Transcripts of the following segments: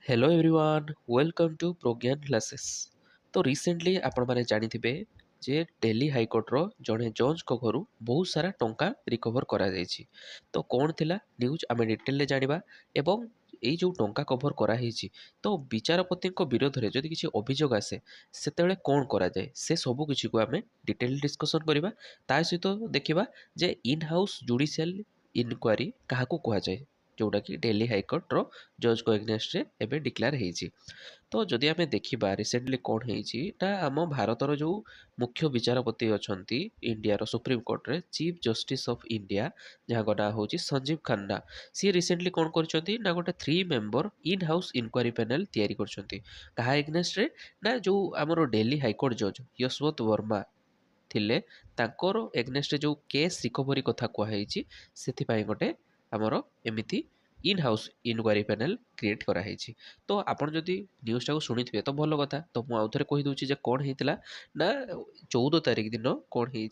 Hello everyone welcome to Pragyan classes. तो recently आपण माने जानिथिबे जे दिल्ली हाईकोर्टर जड़े जज को घर बहुत सारा टंका रिकवर करा जायछि। तो कौन थिला न्यूज आमे डिटेल जानिबा एवं एई जो टंका कवर करा ହେଇछि तो विचारपति विरोध में जदि किसी अभियोग आसे सेतेबेले कौन करा जाए से सब किसी को आमे डिटेल डिस्कशन करिबा। ता सहित देखिबा जे इन हाउस जुडिशियल इनक्वारी काहाकू कुहा जाए जोटा कि दिल्ली हाईकोर्टर जज को एगनेस्ट रे एबे डिक्लेयर ହେଇଛି। तो जदि आमे देखिबा रिसेंटली कौन ହେଇଛି ता आम भारतर जो मुख्य विचारपति अछंती इंडिया सुप्रीम कोर्ट रे चीफ जस्टिस ऑफ इंडिया जहाँ ना होची संजीव खन्ना। सी रिसेंटली कौन करछंती ना गोटे 3 member in house inquiry panel तैयारी करछंती कहा एगनेस्ट रे ना जो हमरो दिल्ली हाईकोर्ट जज यशवंत वर्मा थिले तांकर एगनेस्ट जो केस रिकवरी कथा कुहाଯାଇଛି ସେଥିପାଇଁ ଗୋଟେ ଆମର ଏମିତି इन हाउस इनक्वारी पैनल क्रिएट कराई। तो आपड़ जदि न्यूज टाक शुणी तो भल कथा। तो मुझे आउ थे कहीदे जे कौन होता ना 14 तारिख दिन कौन हो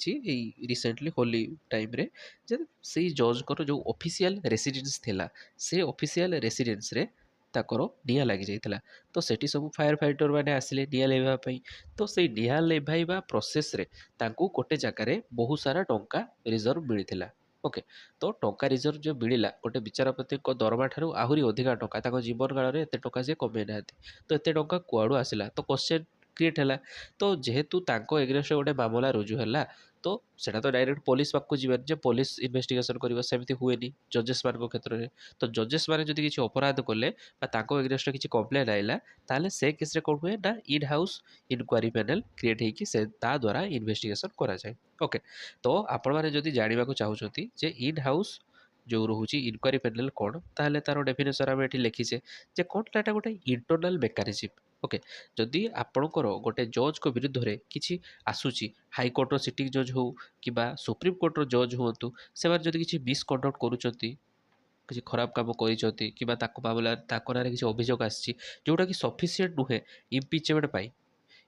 रिसेंटली होली टाइम रे जे से जज को जो ऑफिशियल रेसिडेंस थिला से ऑफिशियल रेसिडेंस रे ताकर निया लगी जाइथिला। तो सेठी सब फायर फाइटर माने आसिले निया लेवा पई। तो से निया लेवाइबा प्रोसेस रे तांकू गोटे जगार बहुत सारा टंका रिजर्व मिलता। ओके। तो टंका रिजर्व जो मिलला गोटे विचारपति दरमा ठारू आहरी अधिका टंका ताको जीवन काल में एत टंका से कमे ना। तो एत टंका कुआड़ू आसला तो क्वेश्चन क्रिएट है। तो जेहेतु तांको एग्रेस्ट गोटे मामला रुजु है तो सेटा तो डायरेक्ट पुलिस पाखक जीवन जे पुलिस इन्वेस्टिगेशन करिवो सेमती हुएनी जजेस मान क्षेत्र में। तो जजेस माने जदि किसी अपराध कले एग्रेस्ट किसी कम्प्लेन आइला ताले से केस रे कोन हुए ना in house inquiry panel create होइकी से ता द्वारा इन्वेस्टिगेशन करा जाए। ओके। तो आपण माने जदि जानिबा को चाहउछंती जे इन हाउस जो रोचे इनक्वारी पैनल कौन ताहले तार डेफिनेशन आम ये लिखीचे जे कौन टाटा गोटे इंटरनाल मेकानिजम। ओके। जदि आपणकर गोटे जज को विरुद्ध में किसी आसूची हाईकोर्टर सिटिंग जज हो कि सुप्रीम कोर्टर जज हूँ से किसी मिसकंडक्ट करुँच किसी खराब काम कर मामला ना किसी अभियोग आसी जोटा कि सफिसीयंट नुहे इम्पिचमेंट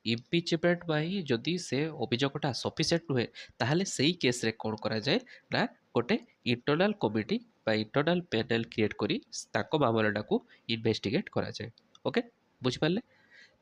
इम्पिचमेंट जदि से अभियोगटा सफिसीयंट नुहे ताहले सेही केस रे कौन करा जाए ना गोटे internal committee internal panel create करी ताको मामलाटा को इन्वेस्टिगेट करा जाए। ओके। बुझिपारे।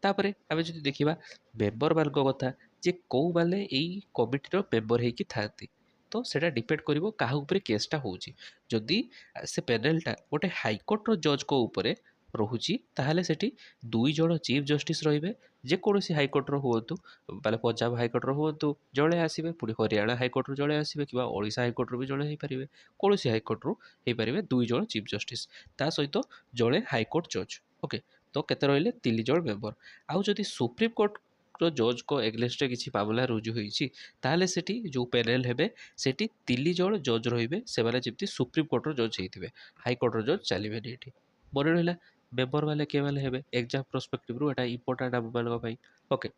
तापरे आमे जदि देखिबा मेंबर मान कथा जे कौ माने एई कमिटीर मेंबर होइकी थांती तो सेटा डिपेंड करिवो काहा उपरे केसटा होउची। जदि से पैनलटा गोटे हाईकोर्टर जज को उपरे रहुची ताहले सेठी 2 जण चीफ जस्टिस रहिबे जेकोसी हाईकोर्टर हुअतु बाले पंजाब हाईकोर्टर हुअतु जड़े आसबे पुणी हरियाणा हाईकोर्टर जड़े आसबे कि ओडिशा हाईकोर्टर भी जड़े पारे कौन हाईकोर्टर हो पारे 2 जण चीफ जस्टिस ता सहित जड़े हाईकोर्ट जज। ओके। तो केते रहिले 3 जण मेंबर। आउ जदि सुप्रीम कोर्ट जज को एगेन्स्ट किसी मामला रुजु होइछि ताहले सेठी जो पैनल हेबे सेठी 3 जण जज रहिबे सेमाने जेमति सुप्रीम कोर्टर जज हेइथिबे हाईकोर्टर जज चलिबेनि एठी। मने रहिला मेंबर वाले के वाले हेबे एग्जाम पर्सपेक्टिव रु एटा इंपोर्टेंट आम मान पई। ओके।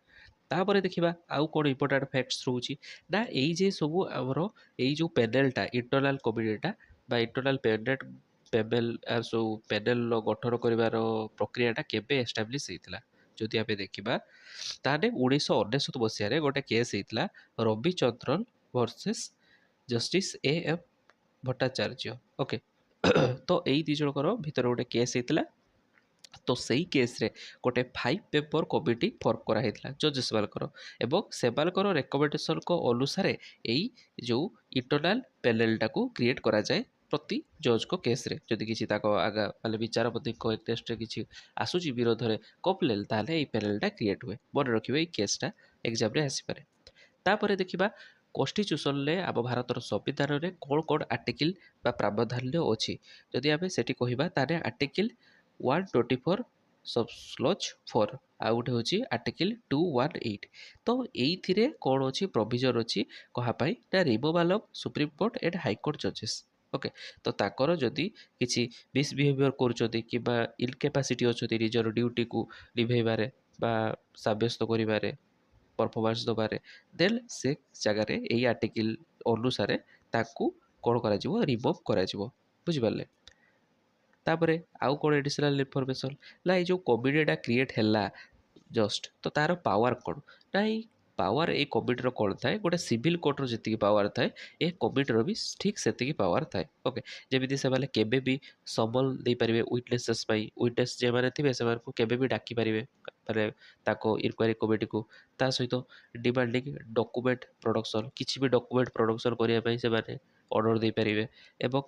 तापरे देखिबा आउ कोन इंपोर्टेंट फैक्ट्स रहउछि ना एई जे सब हमरो एई जो पैनलटा इंटरनल कमिटीटा बा इंटरनल पैनल सो पैनल गठन करिवार प्रक्रियाटा केबे एस्टाब्लिश हेइतिला जदि आमे देखिबा ताने 1999 मसीह गोटे केस हेइतिला Ravichandran versus justice A M Bhattacharya. Okay. तो यही दी जनकर भितर गोटे केस हेइतिला। तो सही केस रे गोटे 5 मेंबर कमिटी फॉर्म कराइला जजेस मानकर एवं सेमानकर रेकमेंडेशन को अनुसार यही जो इंटरनाल पैनलटा को क्रिएट करा जाए प्रति जज को केस रे जदि किसी आगा माने विचारपति को एगेन्स्ट किसी आसूची विरोध में कम्प्लेन ताहले ये पैनलटा क्रिएट हुए। मन रखिए केसटा एग्जाम रे आसीपारे। तापर देखिबा कन्स्टिट्यूशन रे आम भारतर संविधान रे कौन कौन आर्टिकल बा प्रावधान अच्छी जदि आम सेठी कहबा ताने आर्टिकल 124 सब स्लज 4 आउ गोटे हूँ आर्टिकल 218। तो ये कौन अच्छी प्रोविजन अच्छी कहापाई ना removal of supreme court and high court जजेस। ओके। तो ताकर जदि किसी मिसबिहेवियर करुँच कि इनकेपासीटी अच्छी निजर ड्यूटी को निभेबारे बा सब्यस्त करिबारे परफॉर्मेंस दबारे देन से जगार यही आर्टिकल अनुसार ताकू कौन कर रिमूव कर बुझिपारे। तापरे आउ कौन एडिशनल इनफॉरमेशन ना ये जो कमिटीटा क्रिएट है जस्ट तो तार पावर कौन ना ये ପାୱାର ଏଇ କମିଟିର କ'ଣ ଥାଏ, ଗୋଟେ ସିଭିଲ୍ କୋର୍ଟର ଯେତିକି ପାୱାର ଥାଏ ଏ କମିଟିର ବି ଠିକ୍ ସେତିକି ପାୱାର ଥାଏ। ଓକେ, ଯେମିତି ସେମାନେ କେବେ ବି ସମନ ଦେଇପାରିବେ ୱିଟନେସେସ୍ ପାଇଁ, ୱିଟନେସ୍ ଯେଉଁମାନେ ଥିବେ ସେମାନଙ୍କୁ କେବେ ବି ଡାକିପାରିବେ ମାନେ ତାଙ୍କ ଇନକ୍ୱାରି କମିଟିକୁ। ତା ସହିତ ଡିମାଣ୍ଡିଂ ଡକୁମେଣ୍ଟ ପ୍ରଡକ୍ସନ୍, କିଛି ବି ଡକୁମେଣ୍ଟ ପ୍ରଡକ୍ସନ୍ କରିବା ପାଇଁ ସେମାନେ ଅର୍ଡ଼ର ଦେଇପାରିବେ ଏବଂ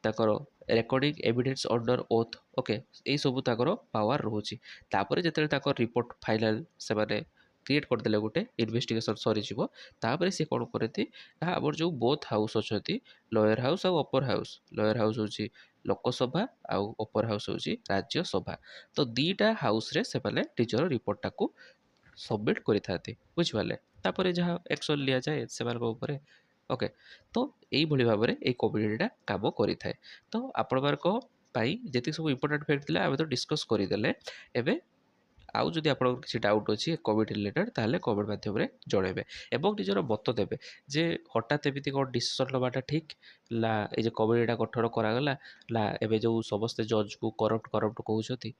ତାଙ୍କର recording evidence under oath. Okay, ଏଇସବୁ ତାଙ୍କର ପାୱାର ରହୁଛି। ତାପରେ ଯେତେବେଳେ ତାଙ୍କ ରିପୋର୍ଟ ଫାଇନାଲ ସେମାନେ କ୍ରିଏଟ୍ କରିଦେଲେ, ଗୋଟେ ଇନଭେଷ୍ଟିଗେସନ୍ ସରିଯିବ, ତାପରେ ସେ କ'ଣ କରନ୍ତି ନା ଆମର ଯେଉଁ ବୋଥ୍ ହାଉସ୍ ଅଛନ୍ତି, ଲୋୟର ହାଉସ୍ ଆଉ ଅପର ହାଉସ୍, ଲୋୟର ହାଉସ୍ ହେଉଛି ଲୋକସଭା ଆଉ ଅପର ହାଉସ୍ ହେଉଛି ରାଜ୍ୟସଭା। ତ ଦୁଇଟା ହାଉସ୍ରେ ସେମାନେ ନିଜର ରିପୋର୍ଟଟାକୁ ସବମିଟ୍ କରିଥାନ୍ତି, ବୁଝିପାରିଲେ। ତାପରେ ଯାହା ଆକ୍ସନ୍ ନିଆଯାଏ ସେମାନଙ୍କ ଉପରେ। ଓକେ, ତ ଏଇଭଳି ଭାବରେ ଏଇ କମିଟିଟା କାମ କରିଥାଏ। ତ ଆପଣମାନଙ୍କ ପାଇଁ ଯେତିକି ସବୁ ଇମ୍ପୋର୍ଟାଣ୍ଟ ଫ୍ୟାକ୍ଟ ଥିଲା ଆମେ ତ ଡିସ୍କସ୍ କରିଦେଲେ। ଏବେ ଆଉ ଯଦି ଆପଣଙ୍କର କିଛି ଡାଉଟ୍ ଅଛି କମିଟି ରିଲେଟେଡ୍ ତାହେଲେ କମେଣ୍ଟ ମାଧ୍ୟମରେ ଜଣାଇବେ ଏବଂ ନିଜର ମତ ଦେବେ ଯେ ହଠାତ୍ ଏମିତି କ'ଣ ଡିସିସନ୍ ନେବାଟା ଠିକ୍ ନା ଏଇ ଯେ କମିଟିଟା ଗଠନ କରାଗଲା ନା ଏବେ ଯେଉଁ ସମସ୍ତେ ଜଜ୍କୁ କରପ୍ଟ କହୁଛନ୍ତି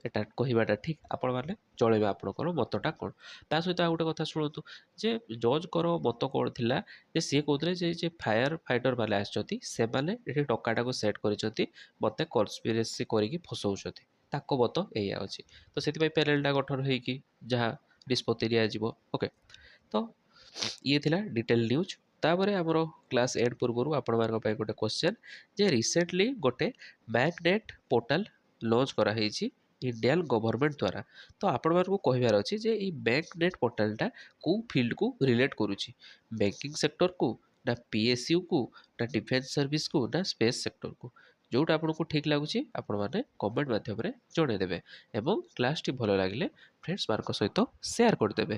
ଏଟା କହିବାଟା ଠିକ୍, ଆପଣମାନେ ଜଣାଇବେ ଆପଣଙ୍କର ମତଟା କ'ଣ। ତା ସହିତ ଆଉ ଗୋଟେ କଥା ଶୁଣନ୍ତୁ ଯେ ଜଜ୍ଙ୍କର ମତ କ'ଣ ଥିଲା ଯେ ସିଏ କହୁଥିଲେ ଯେ ଫାୟାର ଫାଇଟର ମାନେ ଆସିଛନ୍ତି ସେମାନେ ଏଠି ଟଙ୍କାଟାକୁ ସେଟ୍ କରିଛନ୍ତି, ମୋତେ କନସ୍ପିରେସି କରିକି ଫସଉଛନ୍ତି। ତାଙ୍କ ମତ ଏଇଆ ଅଛି। ତ ସେଥିପାଇଁ ପ୍ୟାନେଲଟା ଗଠନ ହେଇକି ଯାହା ନିଷ୍ପତ୍ତି ନିଆଯିବ। ଓକେ, ତ ଇଏ ଥିଲା ଡିଟେଲ ନ୍ୟୁଜ୍। ତାପରେ ଆମର କ୍ଲାସ୍ ଏଣ୍ଡ ପୂର୍ବରୁ ଆପଣମାନଙ୍କ ପାଇଁ ଗୋଟେ କ୍ୱେଶ୍ଚନ୍ ଯେ ରିସେଣ୍ଟଲି ଗୋଟେ ମ୍ୟାଗ୍ନେଟ୍ ପୋର୍ଟାଲ ଲଞ୍ଚ କରାହେଇଛି ଇଣ୍ଡିଆନ୍ ଗଭର୍ଣ୍ଣମେଣ୍ଟ ଦ୍ୱାରା। ତ ଆପଣମାନଙ୍କୁ କହିବାର ଅଛି ଯେ ଏଇ ମ୍ୟାଗ୍ନେଟ୍ ପୋର୍ଟାଲଟା କେଉଁ ଫିଲ୍ଡକୁ ରିଲେଟ୍ କରୁଛି, ବ୍ୟାଙ୍କିଂ ସେକ୍ଟରକୁ ନା ପିଏସ୍ୟୁକୁ ନା ଡିଫେନ୍ସ ସର୍ଭିସକୁ ନା ସ୍ପେସ୍ ସେକ୍ଟରକୁ। ଯେଉଁଟା ଆପଣଙ୍କୁ ଠିକ୍ ଲାଗୁଛି ଆପଣମାନେ କମେଣ୍ଟ ମାଧ୍ୟମରେ ଜଣାଇଦେବେ ଏବଂ କ୍ଲାସ୍ଟି ଭଲ ଲାଗିଲେ ଫ୍ରେଣ୍ଡସ୍ମାନଙ୍କ ସହିତ ସେୟାର କରିଦେବେ।